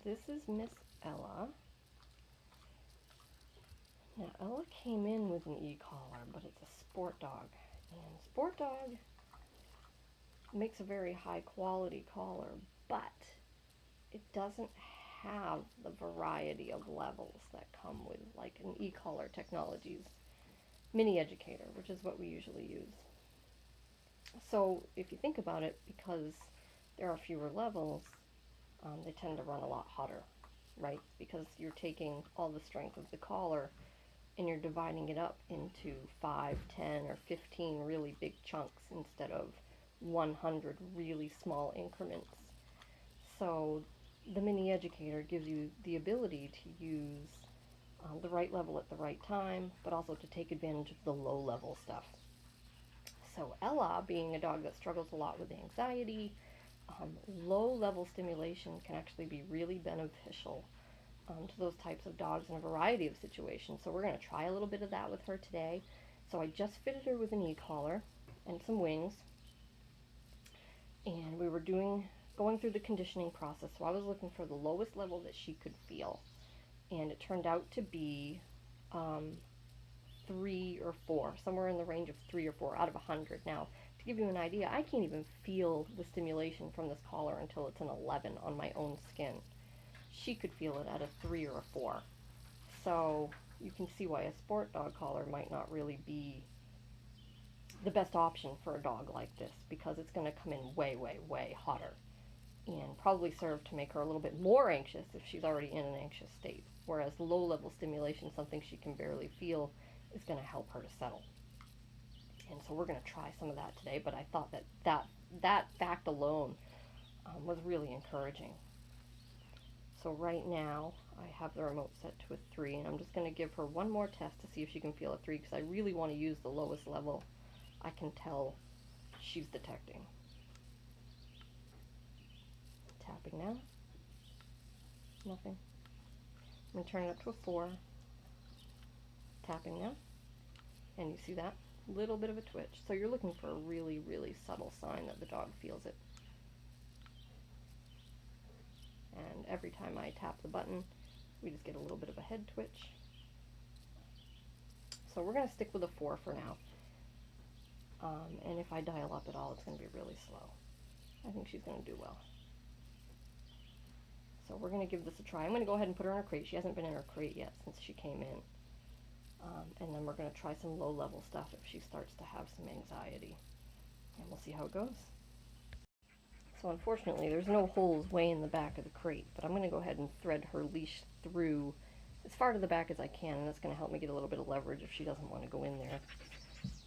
this is Miss Ella. Now, Ella came in with an e-collar, but it's a sport dog. And sport dog makes a very high quality collar, but it doesn't have the variety of levels that come with like an e-collar technologies mini-educator, which is what we usually use. So if you think about it, because there are fewer levels, they tend to run a lot hotter, right? Because you're taking all the strength of the collar and you're dividing it up into 5, 10, or 15 really big chunks instead of 100 really small increments. So the mini-educator gives you the ability to use the right level at the right time, but also to take advantage of the low-level stuff. So Ella, being a dog that struggles a lot with anxiety, low-level stimulation can actually be really beneficial to those types of dogs in a variety of situations. So we're going to try a little bit of that with her today. So I just fitted her with an e-collar and some wings, and we were going through the conditioning process. So I was looking for the lowest level that she could feel, and it turned out to be 3 or 4, somewhere in the range of 3 or 4 out of 100. Now, to give you an idea, I can't even feel the stimulation from this collar until it's an 11 on my own skin. She could feel it at a 3 or a 4. So you can see why a sport dog collar might not really be the best option for a dog like this, because it's going to come in way, way, way hotter and probably serve to make her a little bit more anxious if she's already in an anxious state. Whereas low-level stimulation, something she can barely feel, is going to help her to settle. And so we're going to try some of that today, but I thought that fact alone was really encouraging. So right now, I have the remote set to a 3, and I'm just going to give her one more test to see if she can feel a 3, because I really want to use the lowest level I can tell she's detecting. Tapping now. Nothing. I'm going to turn it up to a 4. Tapping now. And you see that? Little bit of a twitch. So you're looking for a really, really subtle sign that the dog feels it. And every time I tap the button, we just get a little bit of a head twitch. So we're going to stick with a 4 for now. And if I dial up at all, it's going to be really slow. I think she's going to do well. So we're going to give this a try. I'm going to go ahead and put her in her crate. She hasn't been in her crate yet since she came in. And then we're going to try some low-level stuff if she starts to have some anxiety. And we'll see how it goes. So unfortunately, there's no holes way in the back of the crate, but I'm going to go ahead and thread her leash through as far to the back as I can, and that's going to help me get a little bit of leverage if she doesn't want to go in there.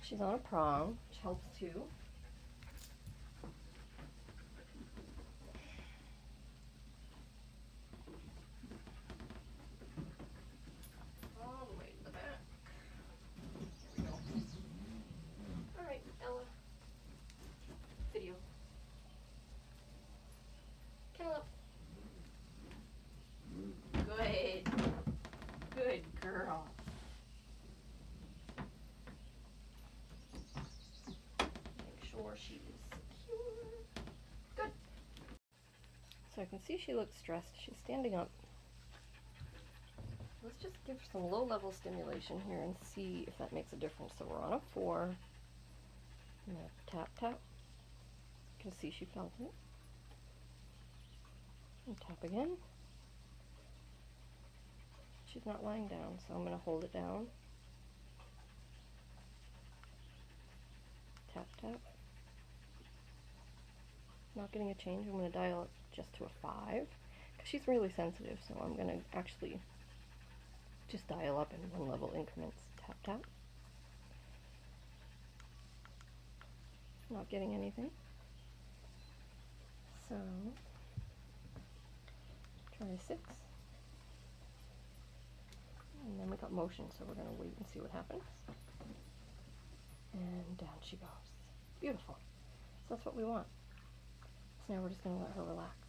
She's on a prong, which helps too. All the way to the back. Here we go. All right, Ella. Video. Kennel up. Good. Good girl. Make sure she is secure. Good. So I can see she looks stressed. She's standing up. Let's just give some low-level stimulation here and see if that makes a difference. So we're on a 4. I'm going to tap, tap. You can see she felt it. And tap again. She's not lying down, so I'm going to hold it down. Tap, tap. Not getting a change. I'm going to dial it just to a 5, because she's really sensitive, so I'm going to actually just dial up in 1 level increments. Tap, tap. Not getting anything. So, try a 6. And then we got motion, so we're going to wait and see what happens. And down she goes. Beautiful. So that's what we want. So now we're just going to let her relax.